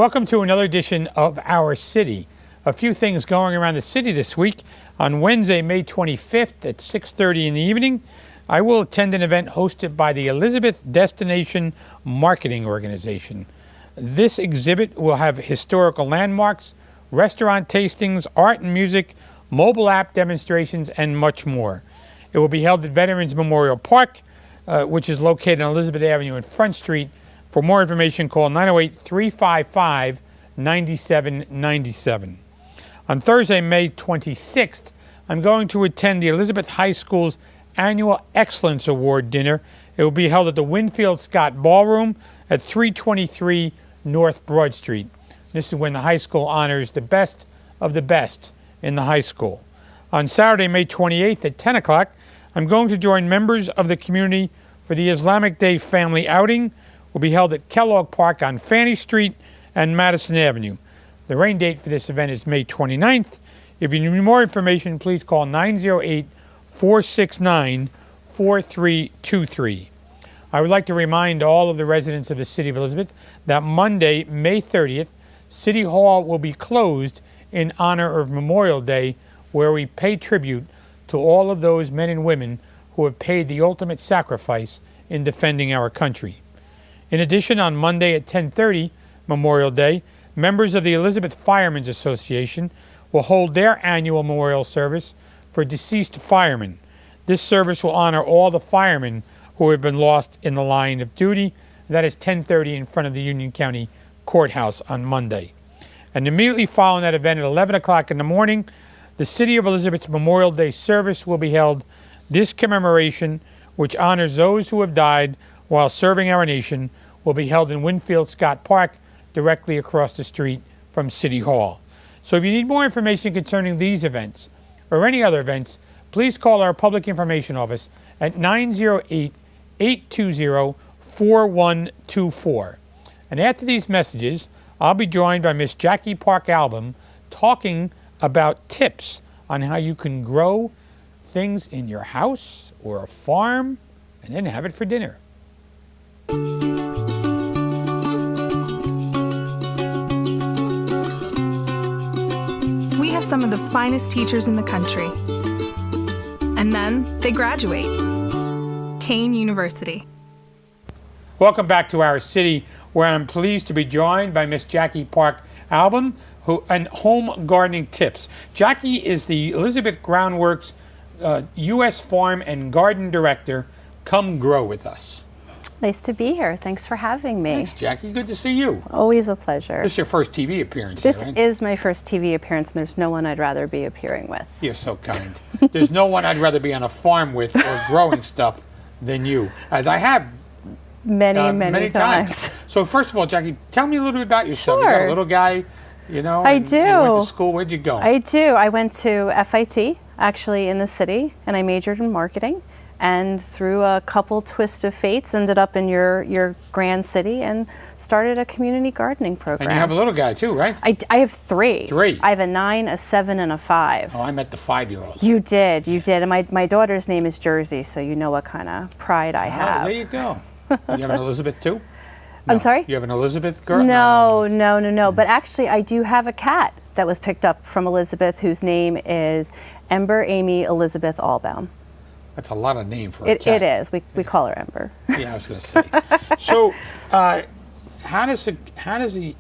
Welcome to another edition of Our City. A few things going around the city this week. On Wednesday, May 25th at 6:30 in the evening, I will attend an event hosted by the Elizabeth Destination Marketing Organization. This exhibit will have historical landmarks, restaurant tastings, art and music, mobile app demonstrations, and much more. It will be held at Veterans Memorial Park, which is located on Elizabeth Avenue and Front Street. For more information, call 908-355-9797. On Thursday, May 26th, I'm going to attend the Elizabeth High School's annual Excellence Award dinner. It will be held at the Winfield Scott Ballroom at 323 North Broad Street. This is when the high school honors the best of the best in the high school. On Saturday, May 28th at 10 o'clock, I'm going to join members of the community for the Islamic Day family outing. Will be held at Kellogg Park on Fanny Street and Madison Avenue. The rain date for this event is May 29th. If you need more information, please call 908-469-4323. I would like to remind all of the residents of the City of Elizabeth that Monday, May 30th, City Hall will be closed in honor of Memorial Day, where we pay tribute to all of those men and women who have paid the ultimate sacrifice in defending our country. In addition, on Monday at 10:30, Memorial Day, members of the Elizabeth Firemen's Association will hold their annual memorial service for deceased firemen. This service will honor all the firemen who have been lost in the line of duty. That is 10:30 in front of the Union County Courthouse on Monday. And immediately following that event at 11 o'clock in the morning, the City of Elizabeth's Memorial Day service will be held. This commemoration, which honors those who have died while serving our nation, will be held in Winfield Scott Park, directly across the street from City Hall. So if you need more information concerning these events or any other events, please call our Public Information Office at 908-820-4124. And after these messages, I'll be joined by Miss Jackie Park-Album talking about tips on how you can grow things in your house or a farm and then have it for dinner. We have some of the finest teachers in the country. And then they graduate. Kane University. Welcome back to Our City, where I'm pleased to be joined by Miss Jackie Park-Album and Home Gardening Tips. Jackie is the Elizabeth Groundworks U.S. Farm and Garden Director. Come grow with us. Nice to be here. Thanks for having me. Thanks, Jackie. Good to see you. Always a pleasure. This is your first TV appearance This here, right? is my first TV appearance, and there's no one I'd rather be appearing with. You're so kind. There's no one I'd rather be on a farm with or growing stuff than you, as I have Many times. So first of all, Jackie, tell me a little bit about yourself. Sure. You got a little guy, you know. I do. You went to school. Where'd you go? I do. I went to FIT, actually, in the city, and I majored in marketing. And through a couple twists of fates, ended up in your grand city and started a community gardening program. And you have a little guy too, right? I have three. Three. I have a 9, a 7, and a 5. Oh, I met the 5-year-olds. You did. And my daughter's name is Jersey, so you know what kind of pride I have. There you go. You have an Elizabeth too? No. I'm sorry? You have an Elizabeth girl? No. But actually, I do have a cat that was picked up from Elizabeth, whose name is Ember Amy Elizabeth Allbaum. That's a lot of name for a cat. It is. We call her Ember. Yeah, I was going to say. So, how does a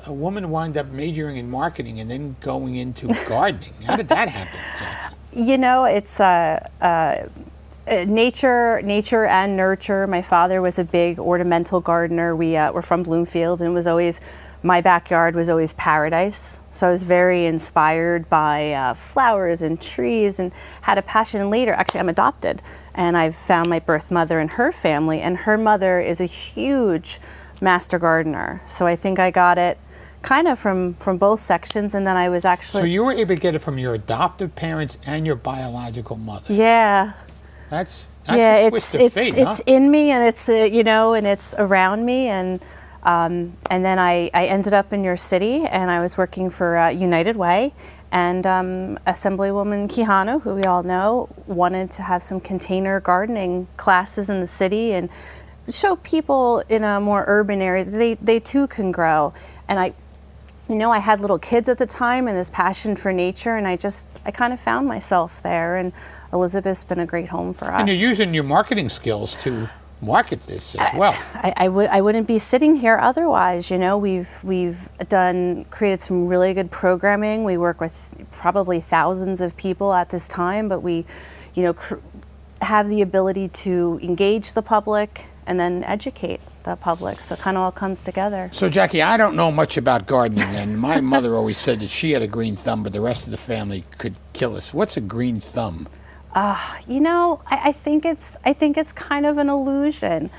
woman wind up majoring in marketing and then going into gardening? How did that happen, Jackie? You know, it's nature and nurture. My father was a big ornamental gardener. We're from Bloomfield, and my backyard was always paradise. So I was very inspired by flowers and trees and had a passion. And later, actually, I'm adopted, and I've found my birth mother and her family, and her mother is a huge master gardener. So I think I got it kind of from both sections, and then I was actually... So you were able to get it from your adoptive parents and your biological mother. Yeah. That's a twist of fate, it's in me, and it's and it's around me, and then I ended up in your city, and I was working for United Way, and Assemblywoman Quijano, who we all know, wanted to have some container gardening classes in the city and show people in a more urban area that they too can grow. And I had little kids at the time and this passion for nature, and I kind of found myself there. And Elizabeth's been a great home for us. And you're using your marketing skills to market this as well. I wouldn't be sitting here otherwise. We've created some really good programming. We work with probably thousands of people at this time, but we, have the ability to engage the public and then educate the public. So it kind of all comes together. So Jackie, I don't know much about gardening, and my mother always said that she had a green thumb, but the rest of the family could kill us. What's a green thumb? I think it's kind of an illusion.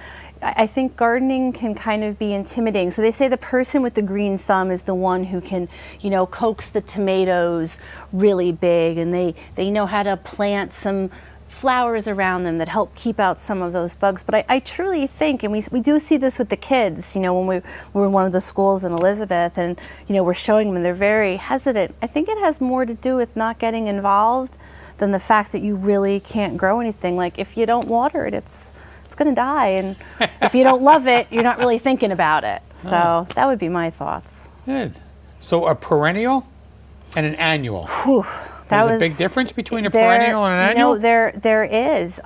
I think gardening can kind of be intimidating. So they say the person with the green thumb is the one who can, coax the tomatoes really big, and they know how to plant some flowers around them that help keep out some of those bugs. But I truly think, and we do see this with the kids, when we were in one of the schools in Elizabeth, and, we're showing them, they're very hesitant. I think it has more to do with not getting involved than the fact that you really can't grow anything. Like, if you don't water it, it's going to die. And if you don't love it, you're not really thinking about it. So that would be my thoughts. Good. So a perennial and an annual. Whew. There's a big difference between a perennial and an annual? There is.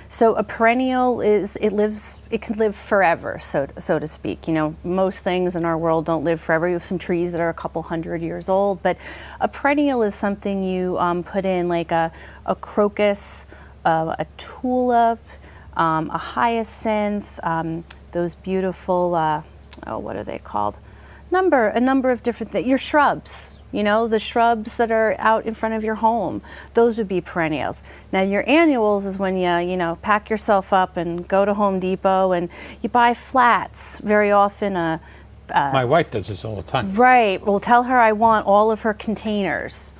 So a perennial it can live forever, so to speak. Most things in our world don't live forever. You have some trees that are a couple hundred years old, but a perennial is something you put in, like a crocus, a tulip, a hyacinth, those beautiful, what are they called? A number of different things. Your shrubs. The shrubs that are out in front of your home, those would be perennials. Now your annuals is when you pack yourself up and go to Home Depot and you buy flats. Very often my wife does this all the time. Right. Well, tell her I want all of her containers.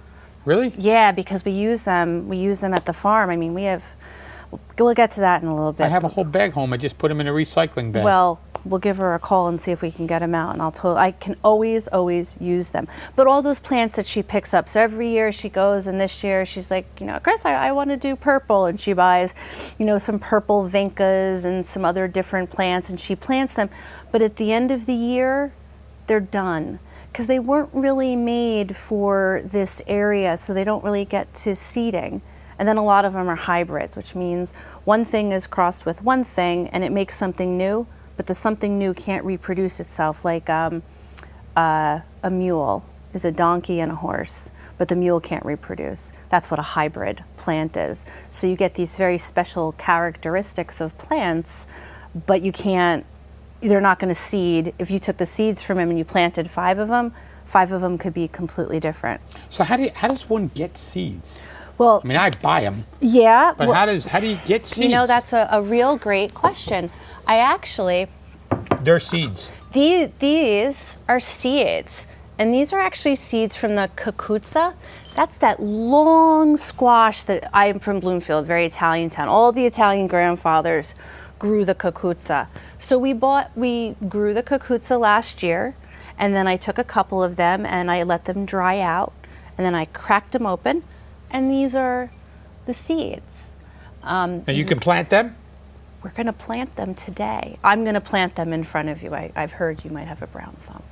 Really? Yeah, because we use them at the farm. I mean, we'll get to that in a little bit. I have a whole bag home. I just put them in a recycling bag. Well, we'll give her a call and see if we can get them out, and I can always use them. But all those plants that she picks up, so every year she goes, and this year she's like, Chris, I want to do purple, and she buys, some purple vincas and some other different plants, and she plants them. But at the end of the year, they're done, because they weren't really made for this area, so they don't really get to seeding. And then a lot of them are hybrids, which means one thing is crossed with one thing, and it makes something new, but the something new can't reproduce itself, like a mule is a donkey and a horse, but the mule can't reproduce. That's what a hybrid plant is. So you get these very special characteristics of plants, but they're not going to seed. If you took the seeds from them and you planted 5 of them could be completely different. So how does one get seeds? Well, I mean, I buy them. Yeah. But how do you get seeds? That's a real great question. They're seeds. These are seeds, and these are actually seeds from the Cucuta. That's that long squash that I'm from Bloomfield, very Italian town. All the Italian grandfathers grew the Cucuta. So we grew the Cucuta last year, and then I took a couple of them and I let them dry out, and then I cracked them open, and these are the seeds. And you can plant them? We're going to plant them today. I'm going to plant them in front of you. I've heard you might have a brown thumb.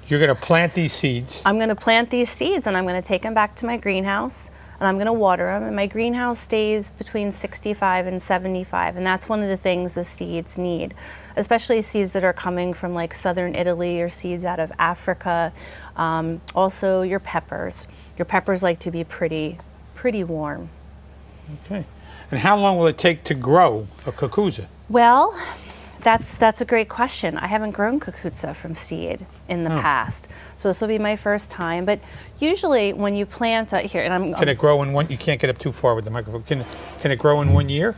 You're going to plant these seeds? I'm going to plant these seeds, and I'm going to take them back to my greenhouse, and I'm going to water them. And my greenhouse stays between 65 and 75, and that's one of the things the seeds need, especially seeds that are coming from like southern Italy or seeds out of Africa. Also your peppers. Your peppers like to be pretty warm. Okay. And how long will it take to grow a Cucuta? Well, that's a great question. I haven't grown Cucuta from seed in the past, so this will be my first time. But usually, when you plant here, and can it grow in one? You can't get up too far with the microphone. Can it grow in 1 year?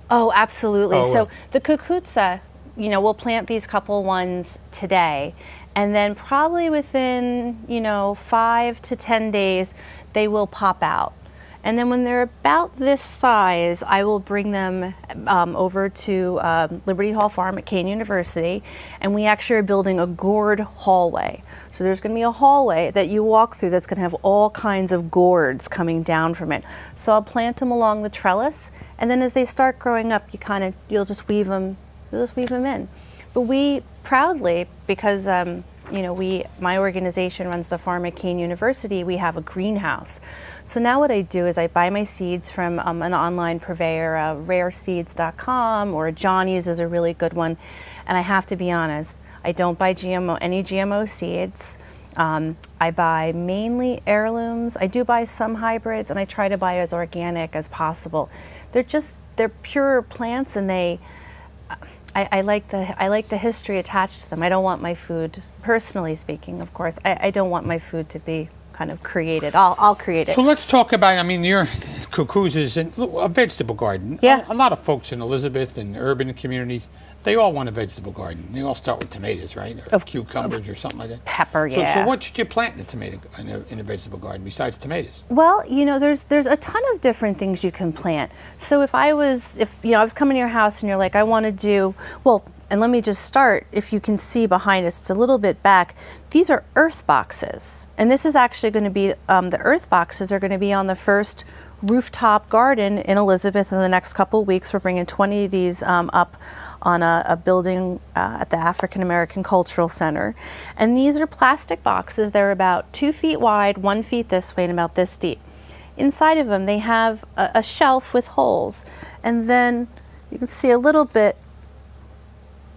Oh, absolutely. Oh, so the Cucuta, we'll plant these couple ones today, and then probably within 5 to 10 days, they will pop out. And then when they're about this size, I will bring them over to Liberty Hall Farm at Kean University, and we actually are building a gourd hallway. So there's going to be a hallway that you walk through that's going to have all kinds of gourds coming down from it. So I'll plant them along the trellis, and then as they start growing up, you'll just weave them in. But we proudly, because my organization runs the farm at Kean University. We have a greenhouse. So now what I do is I buy my seeds from an online purveyor, rareseeds.com, or Johnny's is a really good one. And I have to be honest, I don't buy any GMO seeds. I buy mainly heirlooms. I do buy some hybrids, and I try to buy as organic as possible. They're pure plants, and I like the history attached to them. I don't want my food, personally speaking, of course, I don't want my food to be kind of created. I'll create it. So let's talk about, your Cucuza's a vegetable garden. Yeah. A lot of folks in Elizabeth and urban communities, they all want a vegetable garden. They all start with tomatoes, right? Or cucumbers or something like that. Pepper, yeah. So what should you plant in a vegetable garden besides tomatoes? Well, there's a ton of different things you can plant. So if I was coming to your house and you're like, I want to do, and let me just start, if you can see behind us, it's a little bit back, these are earth boxes. And this is actually going to be, the earth boxes are going to be on the first rooftop garden in Elizabeth in the next couple of weeks. We're bringing 20 of these up on a building at the African American Cultural Center. And these are plastic boxes. They're about 2 feet wide, 1 foot this way, and about this deep. Inside of them, they have a shelf with holes. And then you can see a little bit,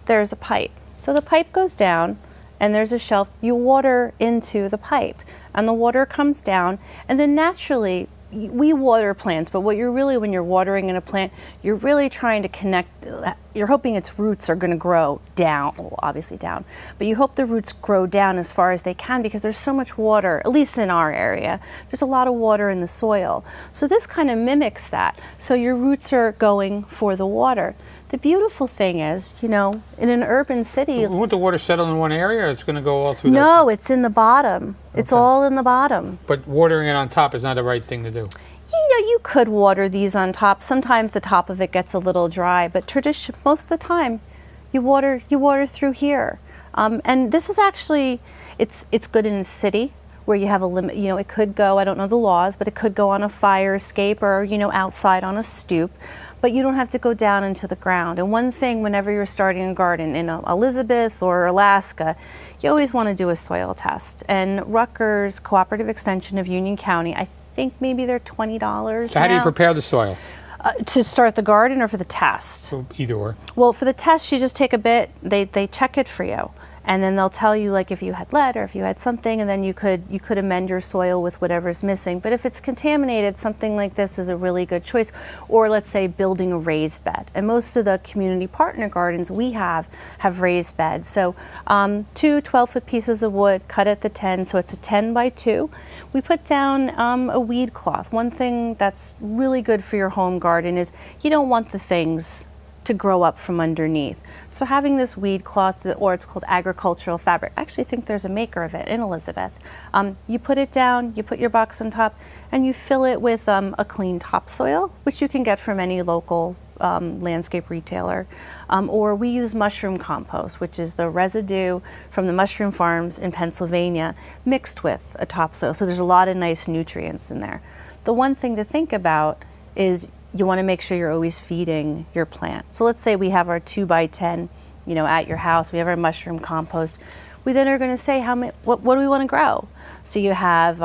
there's a pipe. So the pipe goes down, and there's a shelf. You water into the pipe, and the water comes down, and then naturally, we water plants, but when you're watering in a plant, you're really trying to connect, you're hoping its roots are going to grow down, obviously down, but you hope the roots grow down as far as they can because there's so much water, at least in our area, there's a lot of water in the soil. So this kind of mimics that. So your roots are going for the water. The beautiful thing is, in an urban city... Won't the water settle in one area, or it's going to go all through No, it's in the bottom. It's all in the bottom. But watering it on top is not the right thing to do. You could water these on top. Sometimes the top of it gets a little dry, but most of the time, you water through here. And this is actually, it's good in a city where you have a limit. It could go, I don't know the laws, but it could go on a fire escape or, outside on a stoop. But you don't have to go down into the ground. And one thing, whenever you're starting a garden in Elizabeth or Alaska, you always want to do a soil test. And Rutgers Cooperative Extension of Union County, I think maybe they're $20 So how do you prepare the soil? To start the garden or for the test? So either or. Well, for the test, you just take a bit, they check it for you. And then they'll tell you like if you had lead or if you had something, and then you could amend your soil with whatever's missing. But if it's contaminated, something like this is a really good choice. Or let's say building a raised bed. And most of the community partner gardens we have raised beds. So 2 12-foot pieces of wood cut at the 10, so it's a 10 by 2. We put down a weed cloth. One thing that's really good for your home garden is you don't want the things to grow up from underneath. So having this weed cloth, or it's called agricultural fabric, I actually think there's a maker of it in Elizabeth. You put it down, you put your box on top, and you fill it with a clean topsoil, which you can get from any local landscape retailer. Or we use mushroom compost, which is the residue from the mushroom farms in Pennsylvania mixed with a topsoil. So there's a lot of nice nutrients in there. The one thing to think about is you want to make sure you're always feeding your plant. So let's say we have our 2 by 10, at your house. We have our mushroom compost. We then are going to say what do we want to grow? So you have,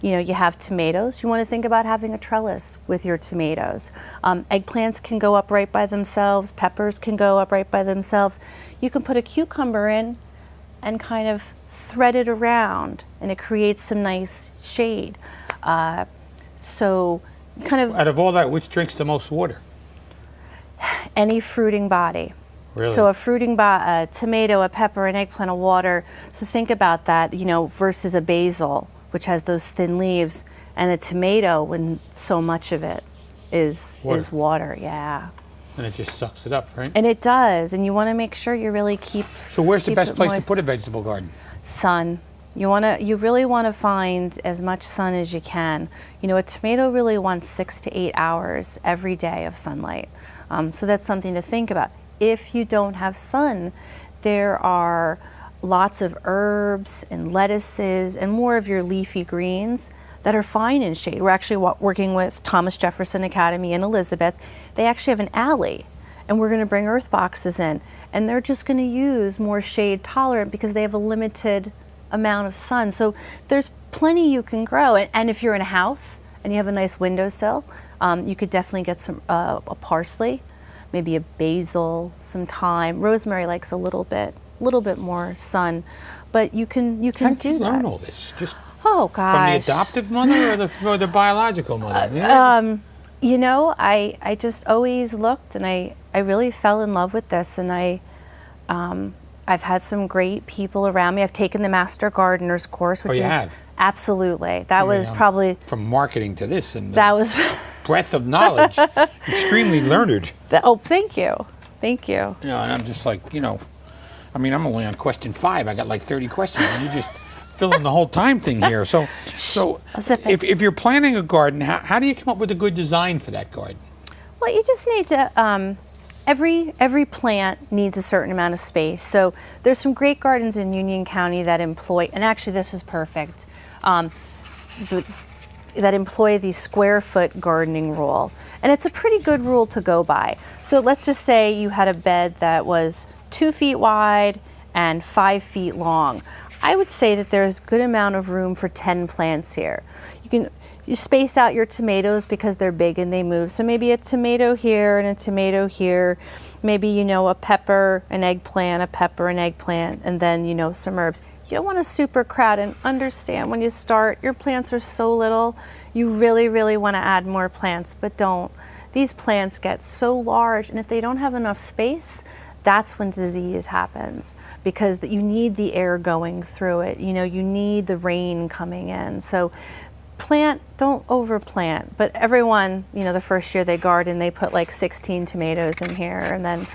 you have tomatoes. You want to think about having a trellis with your tomatoes. Eggplants can go up right by themselves. Peppers can go up right by themselves. You can put a cucumber in and kind of thread it around, and it creates some nice shade. So kind of out of all that, which drinks the most water? Any fruiting body. Really? So a fruiting a tomato, a pepper, an eggplant, a water. So think about that, versus a basil, which has those thin leaves, and a tomato when so much of it is water. Yeah. And it just sucks it up, right? And it does, and you want to make sure you really keep. So where's the best place moist. to put a vegetable garden? Sun. You really want to find as much sun as you can. A tomato really wants 6 to 8 hours every day of sunlight. So that's something to think about. If you don't have sun, there are lots of herbs and lettuces and more of your leafy greens that are fine in shade. We're actually working with Thomas Jefferson Academy in Elizabeth. They actually have an alley, and we're going to bring earth boxes in. and they're just going to use more shade tolerant because they have a limited amount of sun. So there's plenty you can grow. And if you're in a house and you have a nice windowsill, you could definitely get some a parsley, maybe a basil, some thyme. Rosemary likes a little bit more sun, but you can How did do you that. learn all this? Just Oh from gosh. the adoptive mother or the biological mother? Yeah. You know, I just always looked, and I really fell in love with this, and I've had some great people around me. I've taken the Master Gardener's course, which you is have? absolutely. That was probably from marketing to this and that was breadth of knowledge, extremely learned. oh, thank you. Thank you. You know, and I'm just like, I mean, I'm only on question 5. I got like 30 questions, and you just fill in the whole time thing here. So if you're planning a garden, how do you come up with a good design for that garden? Well, you just need to, every plant needs a certain amount of space. So there's some great gardens in Union County that employ, and actually this is perfect, that employ the square foot gardening rule. And it's a pretty good rule to go by. So let's just say you had a bed that was 2 feet wide and 5 feet long. I would say that there's a good amount of room for 10 plants here. You space out your tomatoes because they're big and they move. So maybe a tomato here and a tomato here. Maybe, a pepper, an eggplant, a pepper, an eggplant, and then, some herbs. You don't want to super crowd, and understand when you start, your plants are so little, you really, really want to add more plants, but don't. These plants get so large, and if they don't have enough space, that's when disease happens, because you need the air going through it. You need the rain coming in. So don't overplant. But everyone, the first year they garden, they put like 16 tomatoes in here, and then,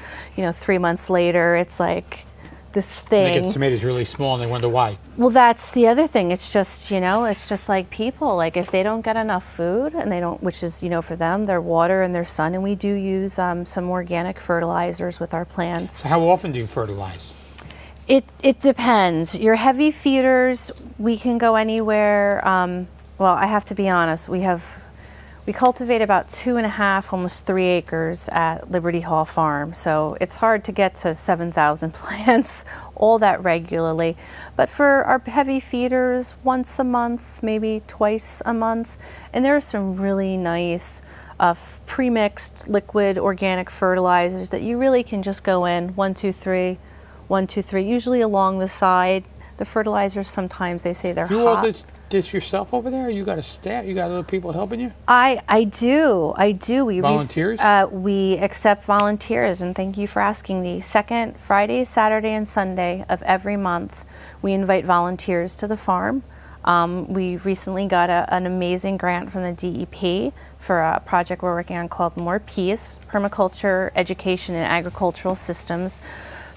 3 months later, it's like this thing. They get tomatoes really small, and they wonder why. Well, that's the other thing. It's just, it's just like people. Like if they don't get enough food, and they don't, which is, for them, their water and their sun, and we do use some organic fertilizers with our plants. So how often do you fertilize? It depends. Your heavy feeders, we can go anywhere. Well, I have to be honest. We cultivate about 2.5, almost 3 acres at Liberty Hall Farm. So it's hard to get to 7,000 plants all that regularly. But for our heavy feeders, once a month, maybe twice a month. And there are some really nice pre-mixed liquid organic fertilizers that you really can just go in 1, 2, 3, 1, 2, 3, usually along the side. The fertilizers, sometimes they say they're hot. You all this yourself over there? You got a staff? You got other people helping you? I do. Volunteers? We accept volunteers, and thank you for asking. The second Friday, Saturday, and Sunday of every month, we invite volunteers to the farm. We recently got an amazing grant from the DEP for a project we're working on called More Peace, Permaculture, Education, and Agricultural Systems.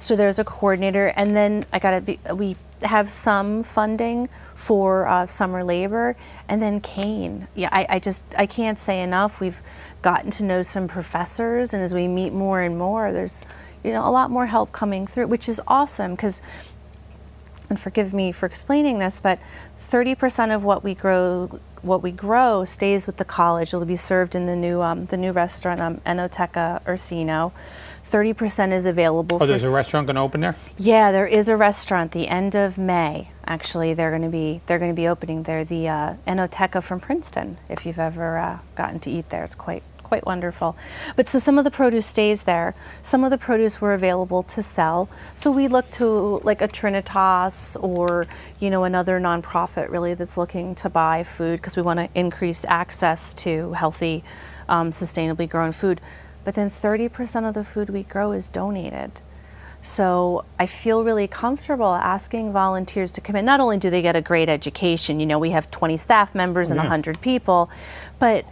So there's a coordinator, and then we have some funding for summer labor, and then cane. Yeah, I can't say enough. We've gotten to know some professors, and as we meet more and more, there's a lot more help coming through, which is awesome. Because, and forgive me for explaining this, but 30% of what we grow stays with the college. It'll be served in the new restaurant, Enoteca Ursino. 30% is available. Oh, there's a restaurant going to open there? Yeah, there is a restaurant the end of May. Actually, they're going to be opening there. The Enoteca from Princeton. If you've ever gotten to eat there, it's quite wonderful. But so some of the produce stays there. Some of the produce were available to sell. So we look to like a Trinitas or another nonprofit really that's looking to buy food, because we want to increase access to healthy, sustainably grown food. But then 30% of the food we grow is donated. So I feel really comfortable asking volunteers to come in. Not only do they get a great education, we have 20 staff members and 100 people, but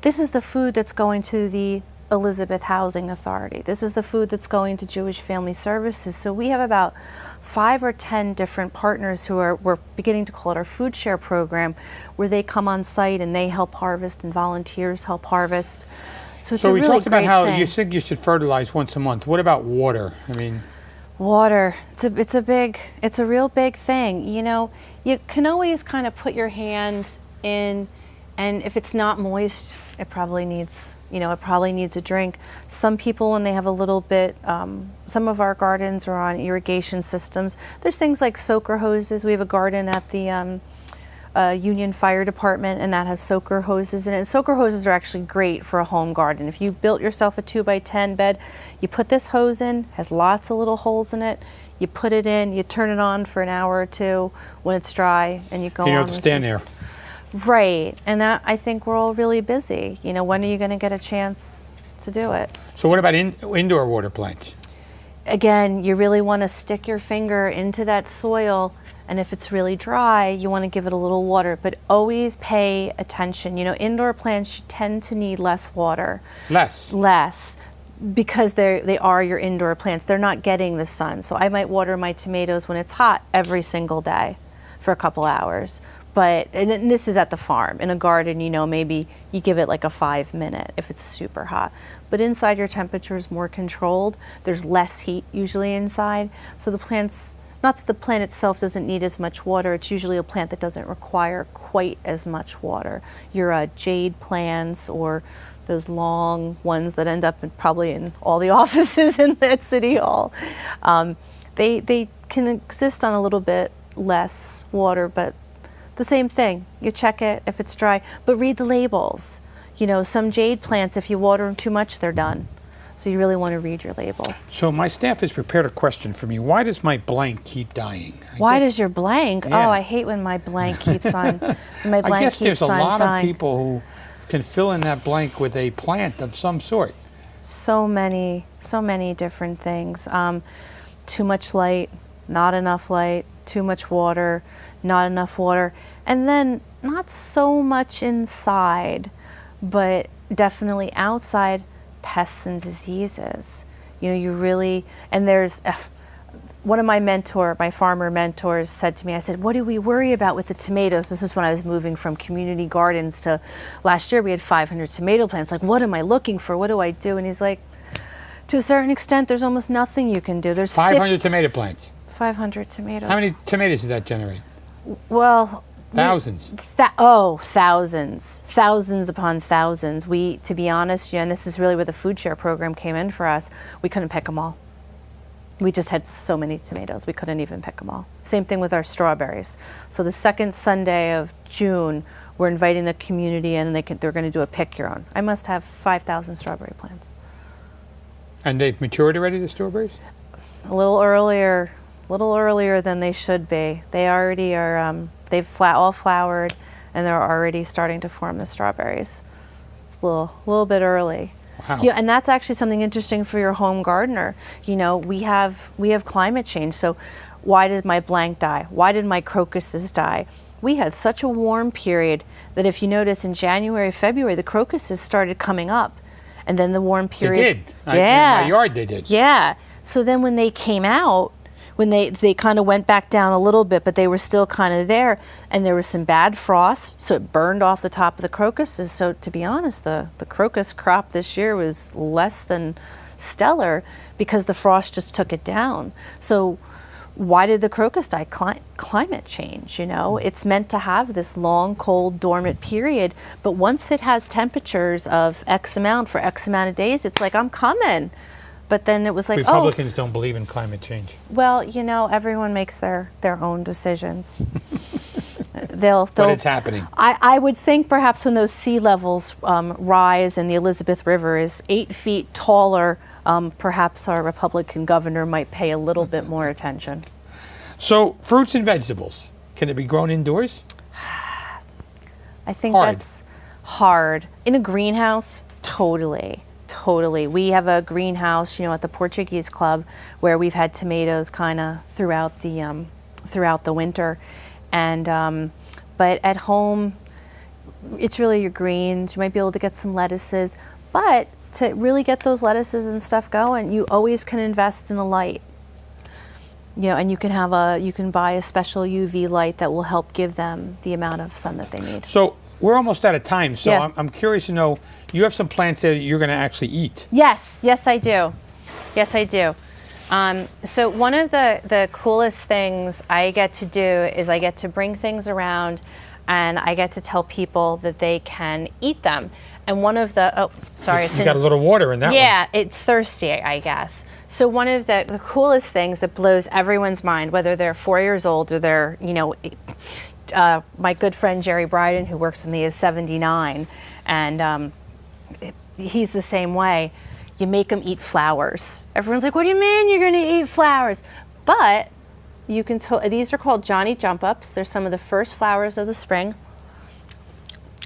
this is the food that's going to the Elizabeth Housing Authority. This is the food that's going to Jewish Family Services. So we have about 5 or 10 different partners we're beginning to call it our food share program, where they come on site and they help harvest and volunteers help harvest. So it's a really we talked about how thing. you think you should fertilize once a month. What about water? I mean, water. It's a real big thing. You can always kind of put your hand in And if it's not moist, it probably needs, it probably needs a drink. Some people, when they have a little bit, some of our gardens are on irrigation systems. There's things like soaker hoses. We have a garden at the Union Fire Department, and that has soaker hoses in it. And soaker hoses are actually great for a home garden. If you built yourself a 2x10 bed, you put this hose in, has lots of little holes in it. You put it in, you turn it on for an hour or two when it's dry, and you go on. You don't have to stand there. Right, and that, I think we're all really busy. When are you going to get a chance to do it? So what about indoor water plants? Again, you really want to stick your finger into that soil, and if it's really dry, you want to give it a little water, but always pay attention. Indoor plants tend to need less water. Less, because they are your indoor plants. They're not getting the sun. So I might water my tomatoes when it's hot every single day for a couple hours. And this is at the farm. In a garden, maybe you give it like a 5-minute if it's super hot. But inside, your temperature is more controlled. There's less heat usually inside. So the plants, not that the plant itself doesn't need as much water, it's usually a plant that doesn't require quite as much water. Your jade plants, or those long ones that end up probably in all the offices in that City Hall, they can exist on a little bit less water, but the same thing. You check it if it's dry, but read the labels. Some jade plants, if you water them too much, they're done. So you really want to read your labels. So my staff has prepared a question for me. Why does my blank keep dying? Why does your blank? Yeah. Oh, I hate when my blank keeps on. My blank I guess keeps there's a on lot dying. of people who can fill in that blank with a plant of some sort. So many different things. Too much light, not enough light, too much water, not enough water, and then not so much inside, but definitely outside, pests and diseases. And there's one of my farmer mentors said to me, I said, what do we worry about with the tomatoes? This is when I was moving from community gardens to, last year we had 500 tomato plants. Like, what am I looking for? What do I do? And he's like, to a certain extent, there's almost nothing you can do. There's 500 tomato plants. 500 tomatoes. How many tomatoes does that generate? Well, thousands. Thousands upon thousands. We, to be honest, and this is really where the food share program came in for us, we couldn't pick them all. We just had so many tomatoes, we couldn't even pick them all. Same thing with our strawberries. So the second Sunday of June, we're inviting the community in, and they're going to do a pick your own. I must have 5,000 strawberry plants. And they've matured already, the strawberries? A little earlier than they should be. They already are, they've all flowered, and they're already starting to form the strawberries. It's a little bit early. Wow. Yeah, and that's actually something interesting for your home gardener. We have climate change. So why did my blank die? Why did my crocuses die? We had such a warm period that if you notice in January, February, the crocuses started coming up. And then the warm period. They did. Yeah. In my yard they did. Yeah. So then when they came out, when they kind of went back down a little bit, but they were still kind of there, and there was some bad frost, so it burned off the top of the crocuses. So to be honest, the crocus crop this year was less than stellar because the frost just took it down. So why did the crocus die? Climate change, It's meant to have this long, cold, dormant period, but once it has temperatures of X amount for X amount of days, it's like, I'm coming. But then it was like, Republicans don't believe in climate change. Well, everyone makes their own decisions. But it's happening. I would think perhaps when those sea levels rise and the Elizabeth River is 8 feet taller, perhaps our Republican governor might pay a little bit more attention. So fruits and vegetables, can it be grown indoors? I think that's hard. In a greenhouse, totally. We have a greenhouse, at the Portuguese Club, where we've had tomatoes kind of throughout the winter, and but at home, it's really your greens. You might be able to get some lettuces, but to really get those lettuces and stuff going, you always can invest in a light. And you can buy a special UV light that will help give them the amount of sun that they need. So we're almost out of time, so Yeah. I'm curious to know, you have some plants there that you're going to actually eat. Yes, I do. So one of the coolest things I get to do is I get to bring things around and I get to tell people that they can eat them. And one of the, oh, sorry. You got a little water in that one. Yeah, it's thirsty, I guess. So one of the coolest things that blows everyone's mind, whether they're 4 years old or they're, you know, my good friend Jerry Bryden, who works with me, is 79, and he's the same way. You make them eat flowers. Everyone's like, what do you mean you're going to eat flowers? But you can, these are called Johnny Jump Ups. They're some of the first flowers of the spring,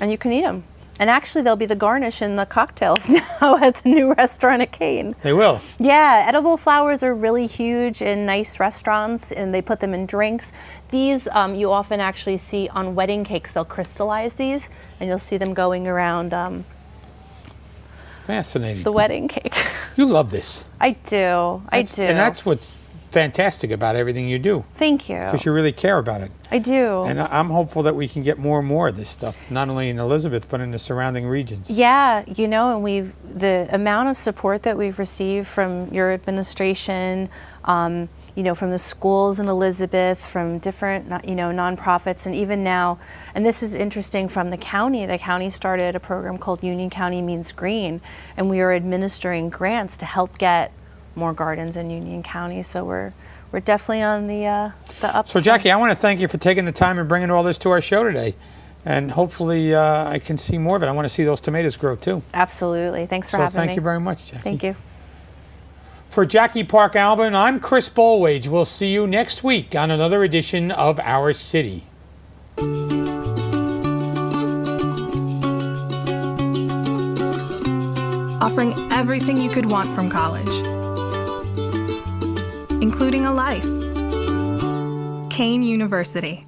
and you can eat them. And actually, they'll be the garnish in the cocktails now at the new restaurant at Kane. They will. Yeah, edible flowers are really huge in nice restaurants, and they put them in drinks. These you often actually see on wedding cakes. They'll crystallize these, and you'll see them going around Fascinating. the wedding cake. You love this. I do. I do. And that's what's fantastic about everything you do. Thank you. Because you really care about it. I do. And I'm hopeful that we can get more and more of this stuff, not only in Elizabeth, but in the surrounding regions. Yeah, you know, and the amount of support that we've received from your administration, you know, from the schools in Elizabeth, from different, you know, nonprofits, and even now, and this is interesting, from the county started a program called Union County Means Green, and we are administering grants to help get more gardens in Union County. So we're definitely on the upswing. So Jackie, I want to thank you for taking the time and bringing all this to our show today. And hopefully I can see more of it. I want to see those tomatoes grow too. Absolutely. Thanks for having me. So thank you very much, Jackie. Thank you. For Jackie Park Albin, I'm Chris Bolwage. We'll see you next week on another edition of Our City. Offering everything you could want from college, including a life. Kane University.